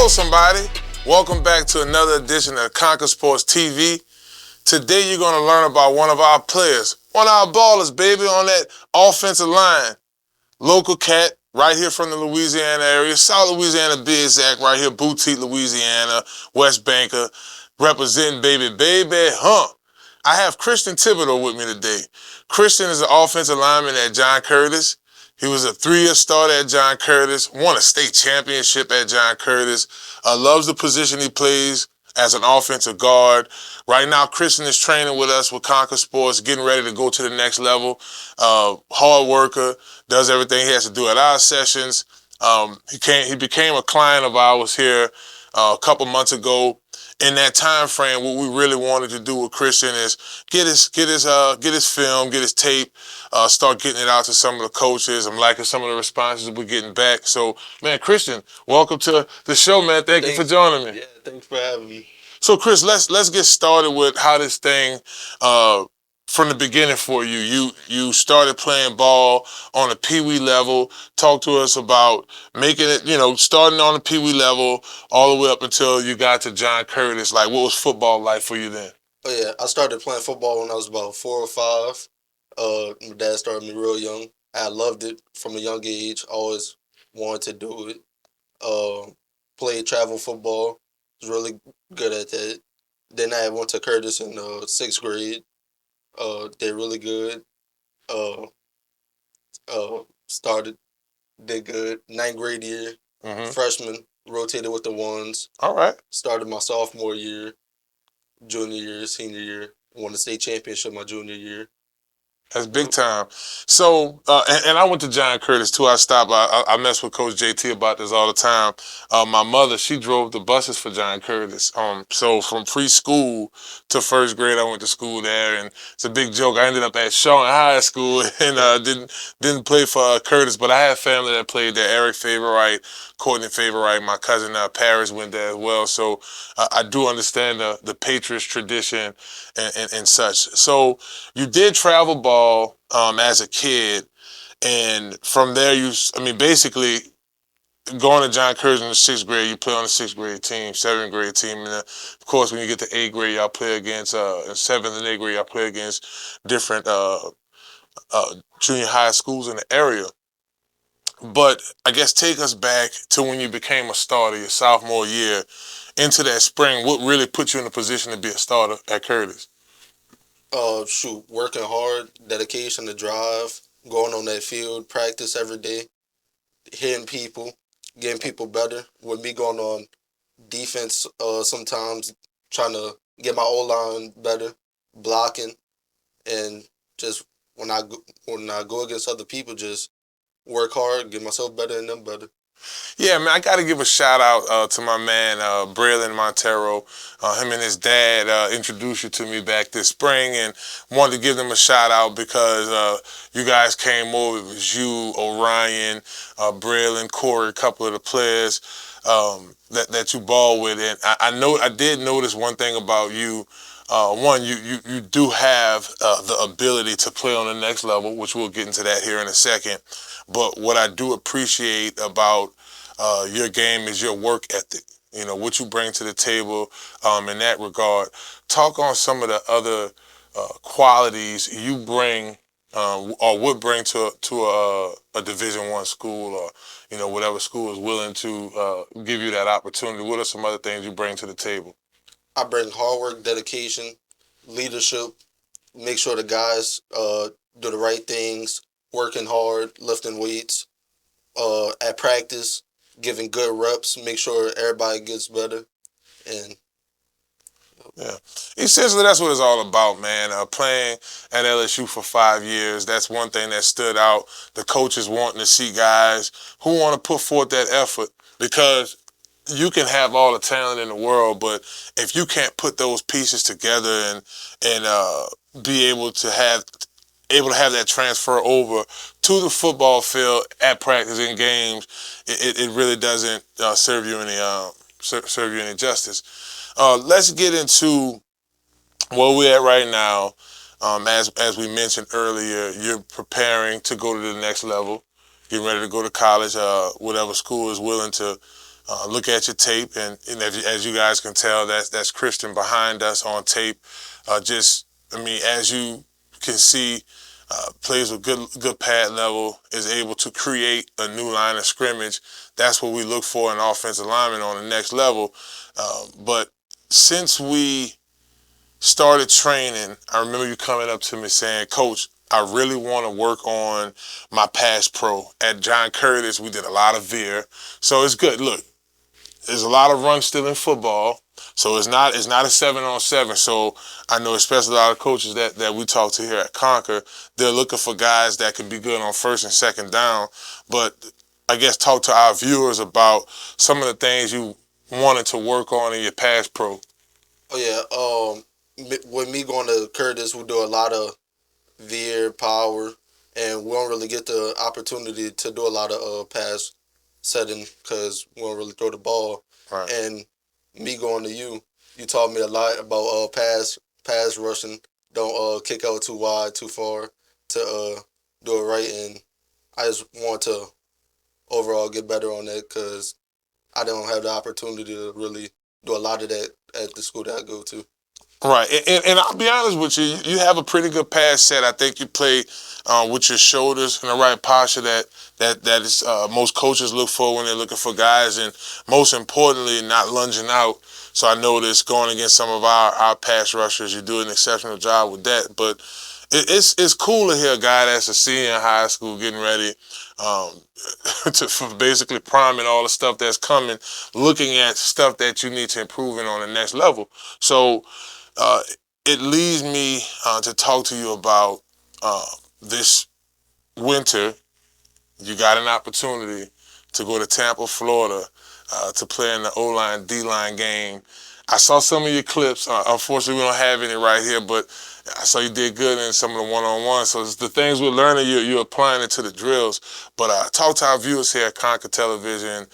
Hello, somebody. Welcome back to another edition of Conquer Sports TV. Today, you're going to learn about one of our players, one of our ballers, baby, on that offensive line. Local cat, right here from the Louisiana area, South Louisiana, be exact, right here, Boutique, Louisiana, West Banker, representing baby, huh? I have Christian Thibodaux with me today. Christian is an offensive lineman at John Curtis. He was a 3-year starter at John Curtis, won a state championship at John Curtis, loves the position he plays as an offensive guard. Right now, Christian is training with us with Conquer Sports, getting ready to go to the next level. Hard worker, does everything he has to do at our sessions. He became a client of ours here a couple months ago. In that time frame, what we really wanted to do with Christian is get his film, get his tape, start getting it out to some of the coaches. I'm liking some of the responses we're getting back. So, man, Christian, welcome to the show, man. Thank you for joining me. Yeah, thanks for having me. So, Chris, let's get started with how this thing from the beginning for you. You started playing ball on a pee-wee level. Talk to us about making it, starting on the pee-wee level all the way up until you got to John Curtis. Like, what was football like for you then? Oh yeah, I started playing football when I was about 4 or 5. My dad started me real young. I loved it from a young age. Always wanted to do it. Played travel football. Was really good at that. Then I went to Curtis in 6th grade. Did really good. Uh, Started did good. 9th grade year. Freshman rotated with the ones. All right. Started my sophomore year. Junior year, senior year. Won the state championship my junior year. That's big time. So, and I went to John Curtis too. I mess with Coach JT about this all the time. My mother, she drove the buses for John Curtis. So from preschool to 1st grade, I went to school there, and it's a big joke. I ended up at Shaw High School and didn't play for Curtis, but I had family that played there. Eric Favorite, Courtney Favorite, my cousin Paris went there as well. So I do understand the Patriots tradition and such. So you did travel ball as a kid, and from there basically going to John Curtis in the 6th grade, you play on the 6th grade team, 7th grade team, and of course when you get to 8th grade, y'all play against in 7th and 8th grade, y'all play against different junior high schools in the area. But I guess take us back to when you became a starter your sophomore year into that spring. What really put you in a position to be a starter at Curtis? Working hard, dedication to drive, going on that field, practice every day, hitting people, getting people better. With me going on defense, sometimes trying to get my O-line better, blocking, and just when I go against other people, just work hard, get myself better and them better. Yeah, man, I got to give a shout out to my man, Braylon Montero. Him and his dad introduced you to me back this spring, and wanted to give them a shout out because you guys came over. It was you, Orion, Braylon, Corey, a couple of the players that you ball with. And I did notice one thing about you. One, you do have the ability to play on the next level, which we'll get into that here in a second. But what I do appreciate about your game is your work ethic. What you bring to the table in that regard. Talk on some of the other qualities you bring or would bring to a Division I school, or whatever school is willing to give you that opportunity. What are some other things you bring to the table? I bring hard work, dedication, leadership, make sure the guys do the right things, working hard, lifting weights, at practice, giving good reps, make sure everybody gets better. And yeah, essentially that's what it's all about, man. Playing at LSU for 5 years, that's one thing that stood out. The coaches wanting to see guys who want to put forth that effort, because you can have all the talent in the world, but if you can't put those pieces together and be able to have that transfer over to the football field at practice and games, it really doesn't serve you any justice. Let's get into where we're at right now. As we mentioned earlier, you're preparing to go to the next level, getting ready to go to college, whatever school is willing to look at your tape, and as you guys can tell, that's Christian behind us on tape. As you can see, plays with good pad level, is able to create a new line of scrimmage. That's what we look for in offensive linemen on the next level. But since we started training, I remember you coming up to me saying, Coach, I really want to work on my pass pro. At John Curtis, we did a lot of veer. So it's good. Look, there's a lot of run still in football. So it's not a 7-on-7. So I know especially a lot of coaches that we talk to here at Conquer, they're looking for guys that can be good on first and second down. But I guess talk to our viewers about some of the things you wanted to work on in your pass pro. Oh yeah. With me going to Curtis, we do a lot of veer power, and we don't really get the opportunity to do a lot of pass setting because we don't really throw the ball. Right. And me going to you taught me a lot about pass rushing. Don't kick out too wide, too far to do it right. And I just want to overall get better on that because I don't have the opportunity to really do a lot of that at the school that I go to. Right, and I'll be honest with you, you have a pretty good pass set. I think you play with your shoulders in the right posture that is most coaches look for when they're looking for guys, and most importantly, not lunging out. So I noticed going against some of our pass rushers, you do an exceptional job with that. But it's cool to hear a guy that's a senior in high school getting ready um, for basically priming all the stuff that's coming, looking at stuff that you need to improve in on the next level. So uh, it leads me to talk to you about this winter. You got an opportunity to go to Tampa, Florida, to play in the O-line, D-line game. I saw some of your clips. Unfortunately, we don't have any right here, but I saw you did good in some of the one-on-ones. So it's the things we're learning, you're applying it to the drills. But talk to our viewers here at Conquer Television.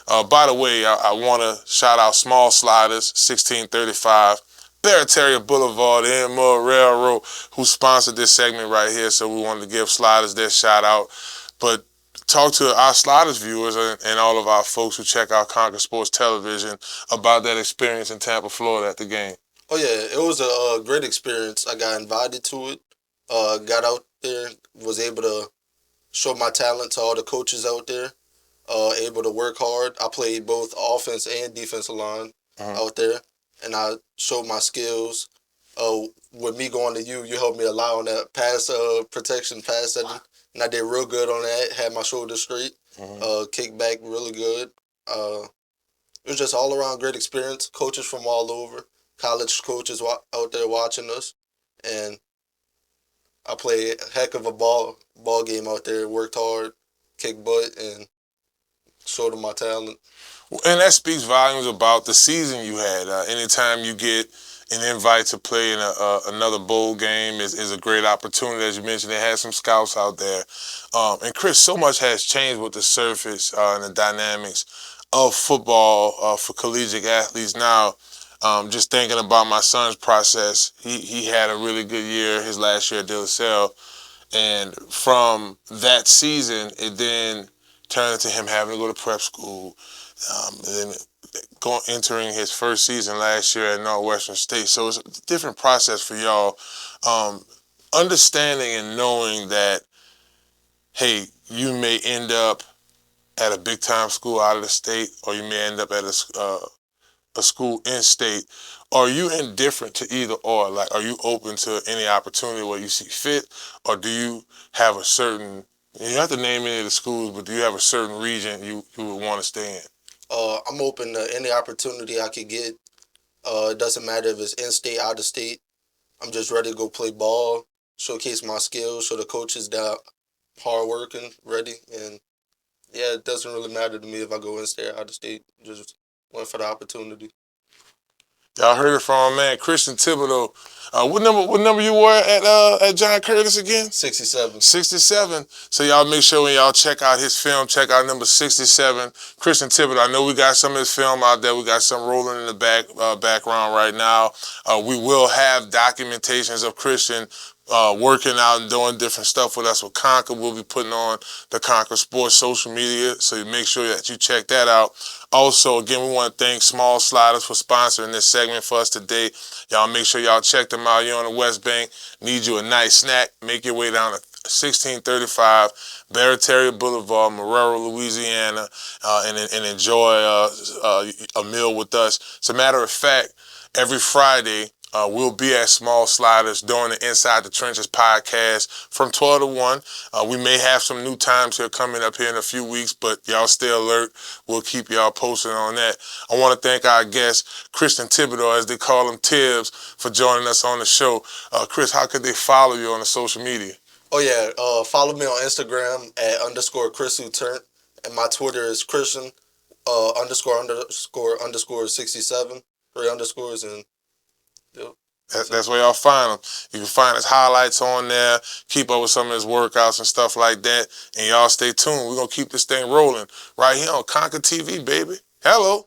By the way, I want to shout out Small Sliders, 1635. Barataria Boulevard, the Inmore Railroad, who sponsored this segment right here. So we wanted to give Sliders their shout out. But talk to our Sliders viewers and all of our folks who check out Conquer Sports Television about that experience in Tampa, Florida at the game. Oh yeah, it was a great experience. I got invited to it. Got out there, was able to show my talent to all the coaches out there. Able to work hard. I played both offense and defensive line out there, and I showed my skills. With me going to you helped me a lot on that pass protection, pass setting, and I did real good on that. Had my shoulders straight, kicked back really good. It was just all around great experience. Coaches from all over, college coaches out there watching us, and I played a heck of a ball game out there. Worked hard, kicked butt, and showed them my talent. And that speaks volumes about the season you had. Anytime you get an invite to play in another bowl game is a great opportunity. As you mentioned, they had some scouts out there. And Chris, so much has changed with the surface and the dynamics of football for collegiate athletes now. Just thinking about my son's process, he had a really good year his last year at De La Salle. And from that season, it then turned into him having to go to prep school, and then entering his first season last year at Northwestern State. So it's a different process for y'all. Understanding and knowing that, hey, you may end up at a big-time school out of the state, or you may end up at a school in state. Are you indifferent to either or? Like, are you open to any opportunity where you see fit, or do you have a certain, you don't have to name any of the schools, but do you have a certain region you would want to stay in? I'm open to any opportunity I could get. It doesn't matter if it's in state, out of state. I'm just ready to go play ball, showcase my skills, show the coaches that I'm hard working, ready, and yeah, it doesn't really matter to me if I go in state or out of state. Just went for the opportunity. Y'all heard it from my man Christian Thibodaux. What number you were at John Curtis again? 67. 67. So y'all make sure when y'all check out his film, check out number 67, Christian Thibodaux. I know we got some of his film out there. We got some rolling in the background right now. We will have documentations of Christian working out and doing different stuff with us with Conquer. We'll be putting on the Conquer Sports social media, so you make sure that you check that out. Also, again, we want to thank Small Sliders for sponsoring this segment for us today. Y'all make sure y'all check them out. You're on the West Bank. Need you a nice snack. Make your way down to 1635 Barataria Boulevard, Marrero, Louisiana, and enjoy a meal with us. As a matter of fact, every Friday, we'll be at Small Sliders doing the Inside the Trenches podcast from 12 to 1. We may have some new times here coming up here in a few weeks, but y'all stay alert. We'll keep y'all posted on that. I want to thank our guest, Christian Thibodaux, as they call him, Tibbs, for joining us on the show. Chris, how could they follow you on the social media? Oh yeah, follow me on Instagram at _Chris and my Twitter is Christian ___ 67, 3 underscores, and yep. That's where y'all find him. You can find his highlights on there, keep up with some of his workouts and stuff like that, and y'all stay tuned. We're going to keep this thing rolling right here on Conquer TV, baby. Hello.